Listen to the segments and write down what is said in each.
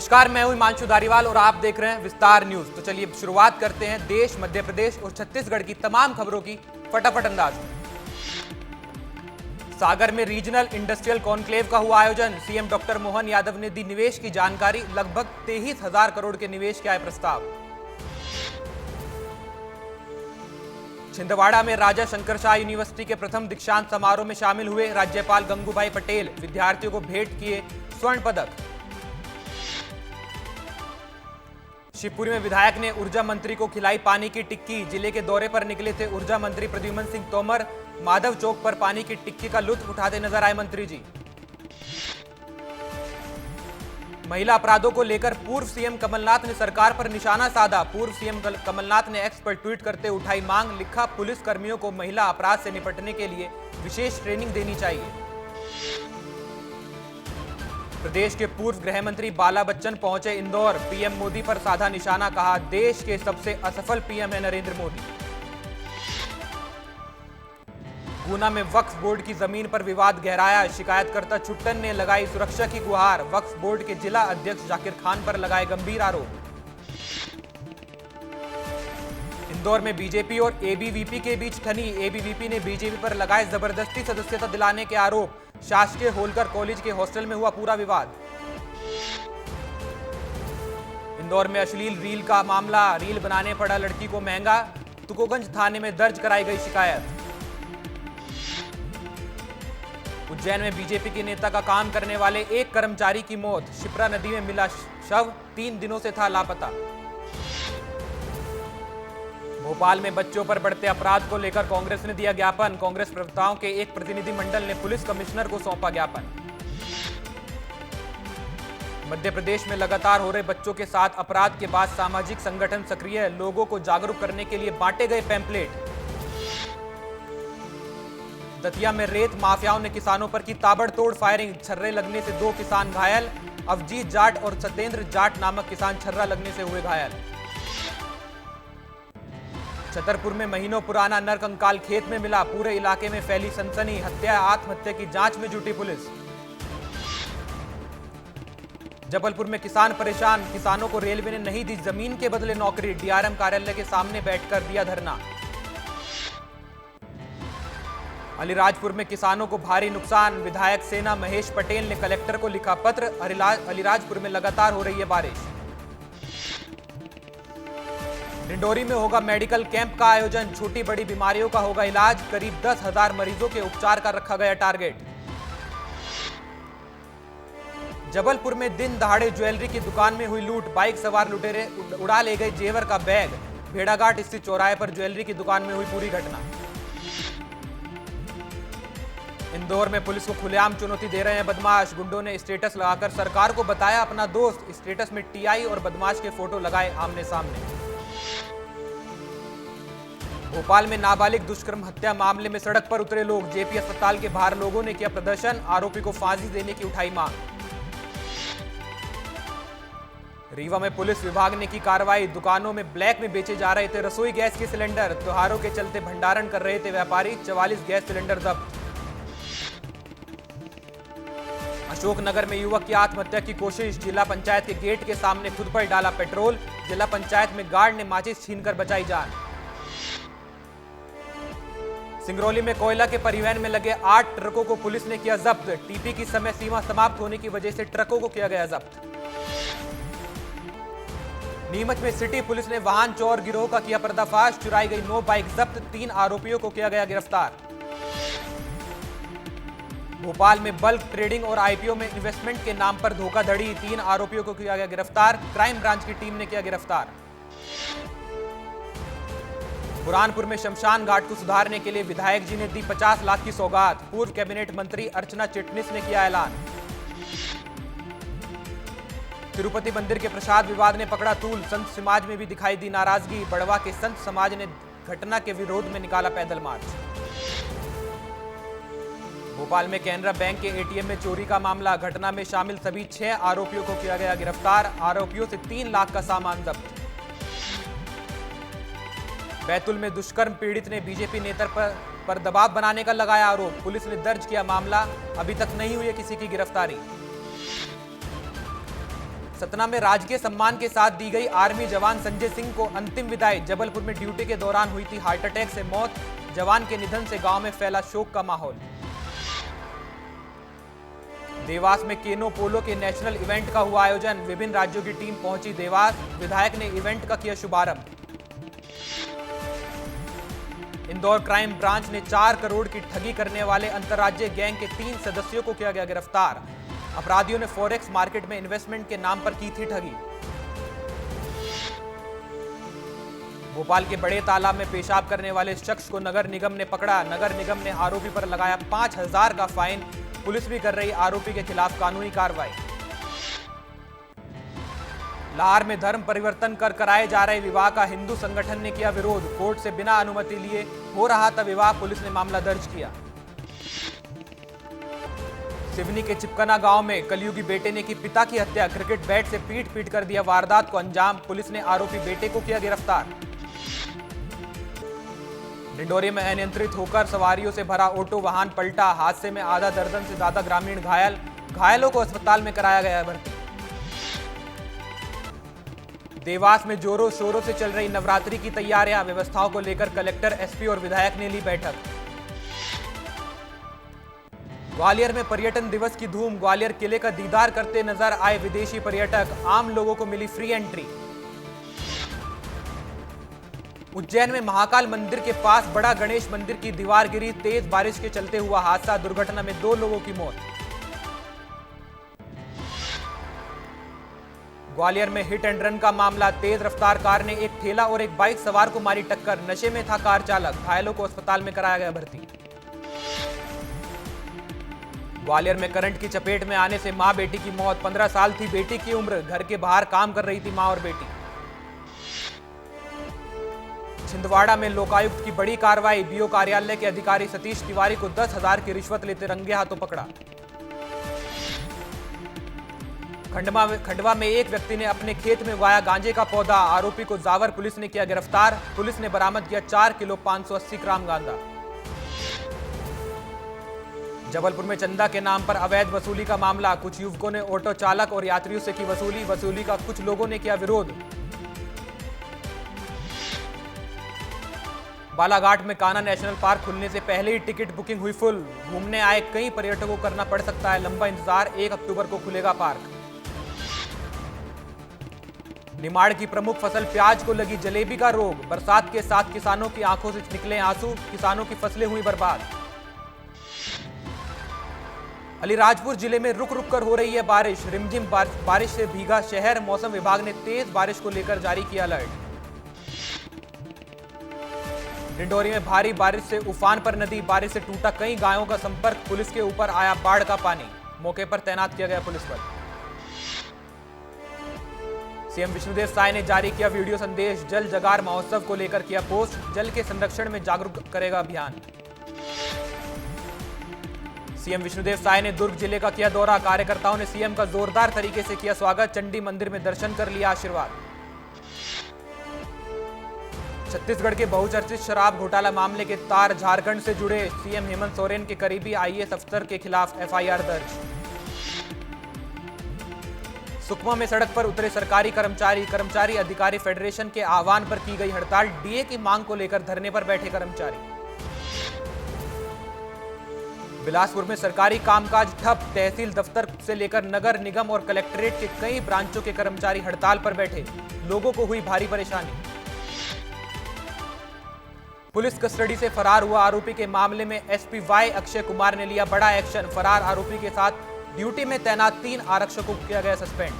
नमस्कार, मैं हूं हिमांशु धारीवाल और आप देख रहे हैं विस्तार न्यूज। तो चलिए शुरुआत करते हैं देश, मध्य प्रदेश और छत्तीसगढ़ की तमाम खबरों की फटाफट अंदाज में। सागर में रीजनल इंडस्ट्रियल कॉन्क्लेव का हुआ आयोजन। सीएम डॉक्टर मोहन यादव ने दी निवेश की जानकारी। लगभग 23,000 करोड़ के निवेश के आए प्रस्ताव। छिंदवाड़ा में राजा शंकर शाह यूनिवर्सिटी के प्रथम दीक्षांत समारोह में शामिल हुए राज्यपाल गंगूभाई पटेल। विद्यार्थियों को भेंट किए स्वर्ण पदक। शिवपुरी में विधायक ने ऊर्जा मंत्री को खिलाई पानी की टिक्की। जिले के दौरे पर निकले थे ऊर्जा मंत्री प्रद्युम्न सिंह तोमर। माधव चौक पर पानी की टिक्की का लुत्फ उठाते नजर आए मंत्री जी। महिला अपराधों को लेकर पूर्व सीएम कमलनाथ ने सरकार पर निशाना साधा। पूर्व सीएम कमलनाथ ने एक्स पर ट्वीट करते उठाई मांग। लिखा, पुलिस कर्मियों को महिला अपराध से निपटने के लिए विशेष ट्रेनिंग देनी चाहिए। प्रदेश के पूर्व गृह मंत्री बाला बच्चन पहुंचे इंदौर। पीएम मोदी पर साधा निशाना। कहा, देश के सबसे असफल पीएम है नरेंद्र मोदी। गुना में वक्फ बोर्ड की जमीन पर विवाद गहराया। शिकायतकर्ता छुट्टन ने लगाई सुरक्षा की गुहार। वक्फ बोर्ड के जिला अध्यक्ष जाकिर खान पर लगाए गंभीर आरोप। इंदौर में बीजेपी और एबीवीपी के बीच ठनी। एबीवीपी ने बीजेपी पर लगाए जबरदस्ती सदस्यता दिलाने के आरोप। शासकीय होलकर कॉलेज के हॉस्टल में हुआ पूरा विवाद। इंदौर में अश्लील रील का मामला। रील बनाने पड़ा लड़की को महंगा। तुकोगंज थाने में दर्ज कराई गई शिकायत। उज्जैन में बीजेपी के नेता का काम करने वाले एक कर्मचारी की मौत। शिप्रा नदी में मिला शव। 3 दिनों से था लापता। भोपाल में बच्चों पर बढ़ते अपराध को लेकर कांग्रेस ने दिया ज्ञापन। कांग्रेस प्रवक्ताओं के एक प्रतिनिधिमंडल ने पुलिस कमिश्नर को सौंपा ज्ञापन। मध्य प्रदेश में लगातार हो रहे बच्चों के साथ अपराध के बाद सामाजिक संगठन सक्रिय। लोगों को जागरूक करने के लिए बांटे गए पैम्पलेट। दतिया में रेत माफियाओं ने किसानों पर की ताबड़तोड़ फायरिंग। छर्रे लगने से 2 किसान घायल। अवजीत जाट और सत्येंद्र जाट नामक किसान छर्रा लगने से हुए घायल। छतरपुर में महीनों पुराना नरकंकाल खेत में मिला। पूरे इलाके में फैली सनसनी। हत्या आत्महत्या की जांच में जुटी पुलिस। जबलपुर में किसान परेशान। किसानों को रेलवे ने नहीं दी जमीन के बदले नौकरी। डीआरएम कार्यालय के सामने बैठकर दिया धरना। अलीराजपुर में किसानों को भारी नुकसान। विधायक सेना महेश पटेल ने कलेक्टर को लिखा पत्र। अलीराजपुर में लगातार हो रही है बारिश। डिंडोरी में होगा मेडिकल कैंप का आयोजन। छोटी बड़ी बीमारियों का होगा इलाज। करीब 10,000 मरीजों के उपचार का रखा गया टारगेट। जबलपुर में दिन दहाड़े ज्वेलरी की दुकान में हुई लूट। बाइक सवार लुटेरे उड़ा ले गए जेवर का बैग। भेड़ाघाट स्थित चौराहे पर ज्वेलरी की दुकान में हुई पूरी घटना। इंदौर में पुलिस को खुलेआम चुनौती दे रहे हैं बदमाश। गुंडों ने स्टेटस लगाकर सरकार को बताया अपना दोस्त। स्टेटस में टीआई और बदमाश के फोटो लगाए आमने सामने। भोपाल में नाबालिग दुष्कर्म हत्या मामले में सड़क पर उतरे लोग। जेपी अस्पताल के बाहर लोगों ने किया प्रदर्शन। आरोपी को फांसी देने की उठाई मांग। रीवा में पुलिस विभाग ने की कार्रवाई। दुकानों में ब्लैक में बेचे जा रहे थे रसोई गैस के सिलेंडर। त्योहारों के चलते भंडारण कर रहे थे व्यापारी। 44 गैस सिलेंडर जब्त। अशोकनगर में युवक की आत्महत्या की कोशिश। जिला पंचायत के गेट के सामने खुद पर डाला पेट्रोल। जिला पंचायत में गार्ड ने माचिस छीनकर बचाई जान। सिंगरौली में कोयला के परिवहन में लगे 8 ट्रकों को पुलिस ने किया जब्त। टीपी की समय सीमा समाप्त होने की वजह से ट्रकों को किया गया जब्त। नीमच में सिटी पुलिस ने वाहन चोर गिरोह का किया पर्दाफाश। चुराई गई 9 बाइक जब्त। 3 आरोपियों को किया गया गिरफ्तार। भोपाल में बल्क ट्रेडिंग और आईपीओ में इन्वेस्टमेंट के नाम पर धोखाधड़ी। 3 आरोपियों को किया गया गिरफ्तार। क्राइम ब्रांच की टीम ने किया गिरफ्तार। बुरहानपुर में शमशान घाट को सुधारने के लिए विधायक जी ने दी 50 लाख की सौगात। पूर्व कैबिनेट मंत्री अर्चना चिटनिस ने किया ऐलान। तिरुपति मंदिर के प्रसाद विवाद ने पकड़ा तूल। संत समाज में भी दिखाई दी नाराजगी। बड़वा के संत समाज ने घटना के विरोध में निकाला पैदल मार्च। भोपाल में कैनरा बैंक के एटीएम में चोरी का मामला। घटना में शामिल सभी 6 आरोपियों को किया गया गिरफ्तार। आरोपियों से 3 लाख का सामान जब्त। बैतूल में दुष्कर्म पीड़ित ने बीजेपी नेता पर दबाव बनाने का लगाया आरोप। पुलिस ने दर्ज किया मामला। अभी तक नहीं हुई है किसी की गिरफ्तारी। सतना में राजकीय सम्मान के साथ दी गई आर्मी जवान संजय सिंह को अंतिम विदाई। जबलपुर में ड्यूटी के दौरान हुई थी हार्ट अटैक से मौत। जवान के निधन से गांव में फैला शोक का माहौल। देवास में केनो पोलो के नेशनल इवेंट का हुआ आयोजन। विभिन्न राज्यों की टीम पहुंची देवास। विधायक ने इवेंट का किया शुभारंभ। इंदौर क्राइम ब्रांच ने 4 करोड़ की ठगी करने वाले अंतर्राज्यीय गैंग के 3 सदस्यों को किया गया गिरफ्तार। अपराधियों ने फॉरेक्स मार्केट में इन्वेस्टमेंट के नाम पर की थी ठगी। भोपाल के बड़े तालाब में पेशाब करने वाले शख्स को नगर निगम ने पकड़ा। नगर निगम ने आरोपी पर लगाया 5,000 का फाइन। पुलिस भी कर रही आरोपी के खिलाफ कानूनी कार्रवाई। लाहौर में धर्म परिवर्तन कर कराए जा रहे विवाह का हिंदू संगठन ने किया विरोध। कोर्ट से बिना अनुमति लिए हो रहा था विवाह। पुलिस ने मामला दर्ज किया। सिवनी के चिपकना गांव में कलयुगी बेटे ने की पिता की हत्या। क्रिकेट बैट से पीट कर दिया वारदात को अंजाम। पुलिस ने आरोपी बेटे को किया गिरफ्तार। डिंडोरी में अनियंत्रित होकर सवारियों से भरा ऑटो वाहन पलटा। हादसे में आधा दर्जन से ज्यादा ग्रामीण घायल। घायलों को अस्पताल में कराया गया भर्ती। देवास में जोरों शोरों से चल रही नवरात्रि की तैयारियां। व्यवस्थाओं को लेकर कलेक्टर, एसपी और विधायक ने ली बैठक। ग्वालियर में पर्यटन दिवस की धूम। ग्वालियर किले का दीदार करते नजर आए विदेशी पर्यटक। आम लोगों को मिली फ्री एंट्री। उज्जैन में महाकाल मंदिर के पास बड़ा गणेश मंदिर की दीवार गिरी। तेज बारिश के चलते हुआ हादसा। दुर्घटना में 2 लोगों की मौत। ग्वालियर में हिट एंड रन का मामला। तेज रफ्तार कार ने एक ठेला और एक बाइक सवार को मारी टक्कर। नशे में था कार चालक। घायलों को अस्पताल में कराया गया भर्ती। ग्वालियर में करंट की चपेट में आने से मां बेटी की मौत। 15 साल थी बेटी की उम्र। घर के बाहर काम कर रही थी मां और बेटी। छिंदवाड़ा में लोकायुक्त की बड़ी कार्रवाई। बीओ कार्यालय के अधिकारी सतीश तिवारी को 10,000 की रिश्वत लेते रंगे हाथों पकड़ा। खंडवा में एक व्यक्ति ने अपने खेत में उगाया गांजे का पौधा। आरोपी को जावर पुलिस ने किया गिरफ्तार। पुलिस ने बरामद किया 4 किलो 580 ग्राम गांजा। जबलपुर में चंदा के नाम पर अवैध वसूली का मामला। कुछ युवकों ने ऑटो चालक और यात्रियों से की वसूली का कुछ लोगों ने किया विरोध। बालाघाट में कान्हा नेशनल पार्क खुलने से पहले ही टिकट बुकिंग हुई फुल। घूमने आए कई पर्यटकों को करना पड़ सकता है लंबा इंतजार। 1 अक्टूबर को खुलेगा पार्क। निमाड़ की प्रमुख फसल प्याज को लगी जलेबी का रोग। बरसात के साथ किसानों की आंखों से निकले आंसू। किसानों की फसलें हुई बर्बाद। अलीराजपुर जिले में रुक रुक कर हो रही है बारिश। रिमझिम बारिश से भीगा शहर। मौसम विभाग ने तेज बारिश को लेकर जारी किया अलर्ट। डिंडोरी में भारी बारिश से उफान पर नदी। बारिश से टूटा कई गायों का संपर्क। पुलिस के ऊपर आया बाढ़ का पानी। मौके पर तैनात किया गया पुलिस बल। सीएम विष्णुदेव साय ने जारी किया वीडियो संदेश। जल जगार महोत्सव को लेकर किया पोस्ट। जल के संरक्षण में जागरूक करेगा अभियान। सीएम विष्णुदेव साय ने दुर्ग जिले का किया दौरा। कार्यकर्ताओं ने सीएम का जोरदार तरीके से किया स्वागत। चंडी मंदिर में दर्शन कर लिया आशीर्वाद। छत्तीसगढ़ के बहुचर्चित शराब घोटाला मामले के तार झारखंड से जुड़े। सीएम हेमंत सोरेन के करीबी आईएएस अफसर के खिलाफ एफआईआर दर्ज। सुकमा में सड़क पर उतरे सरकारी कर्मचारी अधिकारी फेडरेशन के आह्वान पर की गई हड़ताल। डीए की मांग को लेकर धरने पर बैठे कर्मचारी। बिलासपुर में सरकारी कामकाज ठप। तहसील दफ्तर से लेकर नगर निगम और कलेक्ट्रेट के कई ब्रांचों के कर्मचारी हड़ताल पर बैठे। लोगों को हुई भारी परेशानी। पुलिस कस्टडी से फरार हुआ आरोपी के मामले में एसपी वाई अक्षय कुमार ने लिया बड़ा एक्शन। फरार आरोपी के साथ ड्यूटी में तैनात 3 आरक्षकों को किया गया सस्पेंड।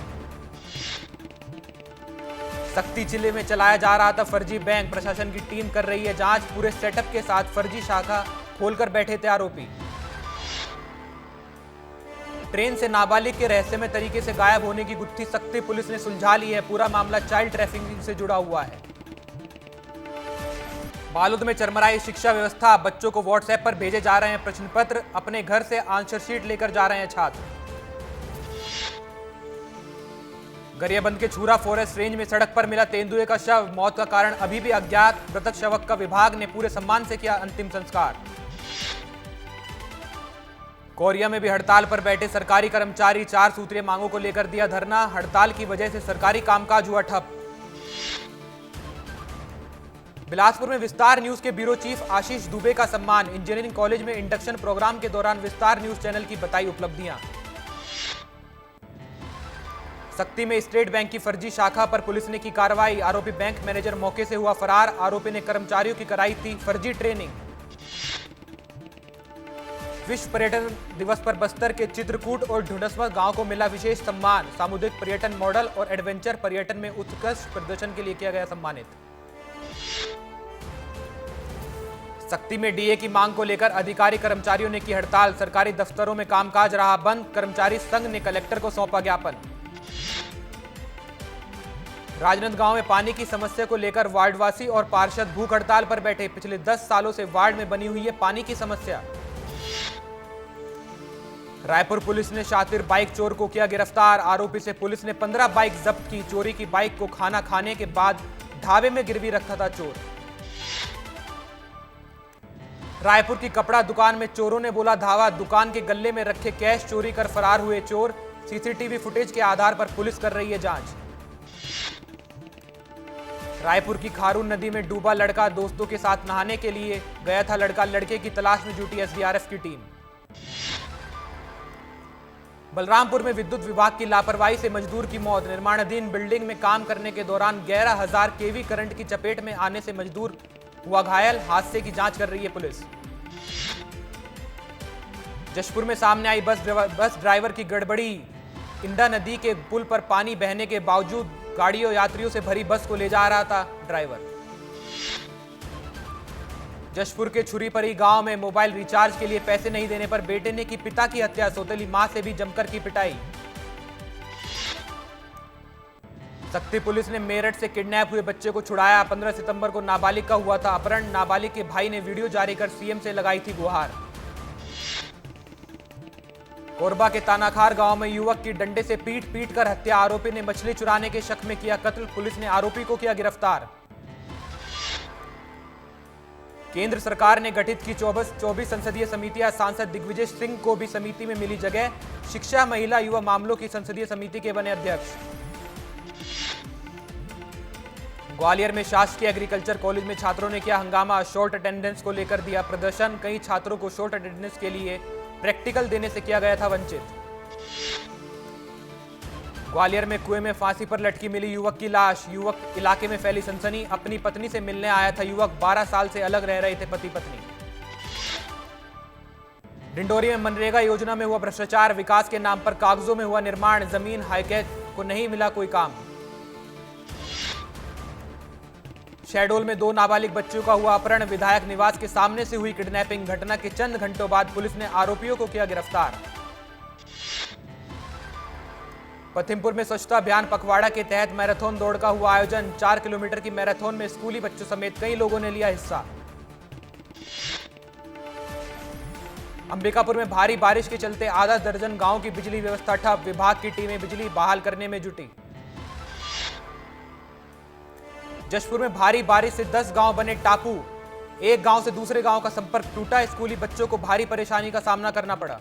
सक्ती जिले में चलाया जा रहा था फर्जी बैंक। प्रशासन की टीम कर रही है जांच। पूरे सेटअप के साथ फर्जी शाखा खोलकर बैठे थे आरोपी। ट्रेन से नाबालिग के रहस्यमय तरीके से गायब होने की गुत्थी सक्ती पुलिस ने सुलझा ली है। पूरा मामला चाइल्ड ट्रैफिकिंग से जुड़ा हुआ है। बालोद में चरमराई शिक्षा व्यवस्था। बच्चों को व्हाट्सएप पर भेजे जा रहे हैं प्रश्न पत्र। अपने घर से आंसर शीट लेकर जा रहे हैं छात्र। गरियाबंद के छूरा फॉरेस्ट रेंज में सड़क पर मिला तेंदुए का शव। मौत का कारण अभी भी अज्ञात। मृतक शवक का विभाग ने पूरे सम्मान से किया अंतिम संस्कार। कोरिया में भी हड़ताल पर बैठे सरकारी कर्मचारी, 4 सूत्रीय मांगों को लेकर दिया धरना। हड़ताल की वजह से सरकारी कामकाज हुआ ठप। बिलासपुर में विस्तार न्यूज के ब्यूरो चीफ आशीष दुबे का सम्मान। इंजीनियरिंग कॉलेज में इंडक्शन प्रोग्राम के दौरान विस्तार न्यूज चैनल की बताई उपलब्धियां। सक्ती में स्टेट बैंक की फर्जी शाखा पर पुलिस ने की कार्रवाई। आरोपी बैंक मैनेजर मौके से हुआ फरार। आरोपी ने कर्मचारियों की कराई थी फर्जी ट्रेनिंग। विश्व पर्यटन दिवस पर बस्तर के चित्रकूट और ढूंढसमा गांव को मिला विशेष सम्मान। सामुदायिक पर्यटन मॉडल और एडवेंचर पर्यटन में उत्कृष्ट प्रदर्शन के लिए किया गया सम्मानित। सक्ती में डीए की मांग को लेकर अधिकारी कर्मचारियों ने की हड़ताल। सरकारी दफ्तरों में कामकाज रहा बंद। कर्मचारी संघ ने कलेक्टर को सौंपा ज्ञापन। राजनांदगांव में पानी की समस्या को लेकर वार्डवासी और पार्षद भूख हड़ताल पर बैठे। पिछले 10 सालों से वार्ड में बनी हुई है पानी की समस्या। रायपुर पुलिस ने शातिर बाइक चोर को किया गिरफ्तार। आरोपी से पुलिस ने 15 बाइक जब्त की। चोरी की बाइक को खाना खाने के बाद ढाबे में गिरवी रखा था चोर। रायपुर की कपड़ा दुकान में चोरों ने बोला धावा। दुकान के गल्ले में रखे कैश चोरी कर फरार हुए चोर। सीसीटीवी फुटेज के आधार पर पुलिस कर रही है जांच। रायपुर की खारून नदी में डूबा लड़का। दोस्तों के साथ नहाने के लिए गया था लड़का। लड़के की तलाश में जुटी एसडीआरएफ की टीम। बलरामपुर में विद्युत विभाग की लापरवाही से मजदूर की मौत। निर्माणाधीन बिल्डिंग में काम करने के दौरान 11,000 केवी करंट की चपेट में आने से मजदूर हुआ घायल। हादसे की जांच कर रही है पुलिस। जशपुर में सामने आई बस ड्राइवर की गड़बड़ी। इंडा नदी के पुल पर पानी बहने के बावजूद गाड़ियों यात्रियों से भरी बस को ले जा रहा था ड्राइवर। जशपुर के छुरीपरी गांव में मोबाइल रिचार्ज के लिए पैसे नहीं देने पर बेटे ने की पिता की हत्या। सौतेली मां से भी जमकर की पिटाई। सक्ती पुलिस ने मेरठ से किडनैप हुए बच्चे को छुड़ाया। 15 सितंबर को नाबालिग का हुआ था अपहरण। नाबालिग के भाई ने वीडियो जारी कर सीएम से लगाई थी गुहार। कोरबा के तानाखार गांव में युवक की डंडे से पीट कर हत्या। आरोपी ने मछली चुराने के शक में किया कत्ल। पुलिस ने आरोपी को किया गिरफ्तार। केंद्र सरकार ने गठित की 24 संसदीय समितियां। सांसद दिग्विजय सिंह को भी समिति में मिली जगह। शिक्षा, महिला, युवा मामलों की संसदीय समिति के बने अध्यक्ष। ग्वालियर में शासकीय एग्रीकल्चर कॉलेज में छात्रों ने किया हंगामा। शॉर्ट अटेंडेंस को लेकर दिया प्रदर्शन। कई छात्रों को शॉर्ट अटेंडेंस के लिए प्रैक्टिकल देने से किया गया था वंचित। ग्वालियर में कुएं में फांसी पर लटकी मिली युवक की लाश। युवक इलाके में फैली सनसनी। अपनी पत्नी से मिलने आया था युवक। 12 साल से अलग रह रहे थे पति पत्नी। डिंडोरी में मनरेगा योजना में हुआ भ्रष्टाचार। विकास के नाम पर कागजों में हुआ निर्माण। जमीन हाईकैट को नहीं मिला कोई काम। शहडोल में 2 नाबालिग बच्चों का हुआ अपहरण। विधायक निवास के सामने से हुई किडनैपिंग। घटना के चंद घंटों बाद पुलिस ने आरोपियों को किया गिरफ्तार। पथिमपुर में स्वच्छता अभियान पखवाड़ा के तहत मैराथन दौड़ का हुआ आयोजन। 4 किलोमीटर की मैराथन में स्कूली बच्चों समेत कई लोगों ने लिया हिस्सा। अंबिकापुर में भारी बारिश के चलते आधा दर्जन गांव की बिजली व्यवस्था ठप। विभाग की टीमें बिजली बहाल करने में जुटी। जशपुर में भारी बारिश से 10 गांव बने टापू। एक गांव से दूसरे गांव का संपर्क टूटा। स्कूली बच्चों को भारी परेशानी का सामना करना पड़ा।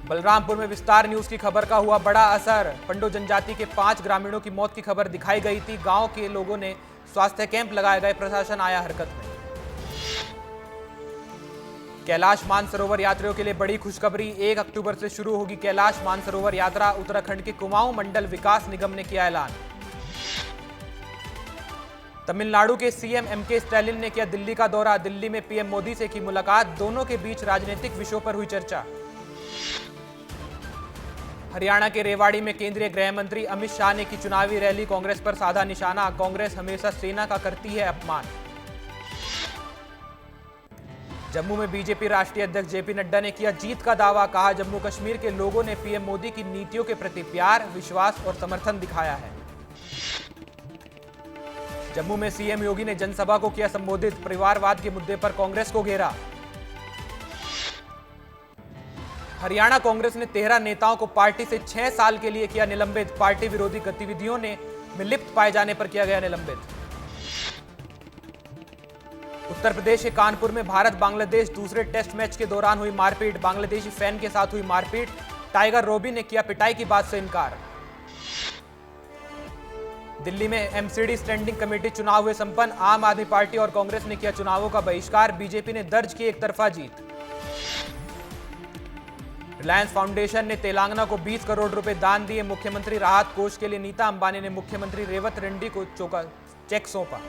बलरामपुर में विस्तार न्यूज की खबर का हुआ बड़ा असर। पंडो जनजाति के 5 ग्रामीणों की मौत की खबर दिखाई गई थी। गांव के लोगों ने स्वास्थ्य कैंप लगाए गए। प्रशासन आया हरकत में। कैलाश मानसरोवर यात्रियों के लिए बड़ी खुशखबरी। 1 अक्टूबर से शुरू होगी कैलाश मानसरोवर यात्रा। उत्तराखंड के कुमाऊं मंडल विकास निगम ने किया ऐलान। तमिलनाडु के सीएम एमके स्टैलिन ने किया दिल्ली का दौरा। दिल्ली में पीएम मोदी से की मुलाकात। दोनों के बीच राजनीतिक विषयों पर हुई चर्चा। हरियाणा के रेवाड़ी में केंद्रीय गृह मंत्री अमित शाह ने की चुनावी रैली। कांग्रेस पर साधा निशाना। कांग्रेस हमेशा सेना का करती है अपमान। जम्मू में बीजेपी राष्ट्रीय अध्यक्ष जेपी नड्डा ने किया जीत का दावा। कहा जम्मू कश्मीर के लोगों ने पीएम मोदी की नीतियों के प्रति प्यार, विश्वास और समर्थन दिखाया है। जम्मू में सीएम योगी ने जनसभा को किया संबोधित। परिवारवाद के मुद्दे पर कांग्रेस को घेरा। हरियाणा कांग्रेस ने 13 नेताओं को पार्टी से 6 साल के लिए किया निलंबित। पार्टी विरोधी गतिविधियों में लिप्त पाए जाने पर किया गया निलंबित। उत्तर प्रदेश के कानपुर में भारत बांग्लादेश दूसरे टेस्ट मैच के दौरान हुई मारपीट, बांग्लादेशी फैन के साथ हुई मारपीट, टाइगर रोबी ने किया पिटाई की बात से इनकार। दिल्ली में एमसीडी स्टैंडिंग कमेटी चुनाव हुए संपन्न, आम आदमी पार्टी और कांग्रेस ने किया चुनावों का बहिष्कार, बीजेपी ने दर्ज की एकतरफा जीत। रिलायंस फाउंडेशन ने तेलंगाना को 20 करोड़ रुपए दान दिए, मुख्यमंत्री राहत कोष के लिए नीता अंबानी ने मुख्यमंत्री रेवंत रेड्डी को चेक सौंपा।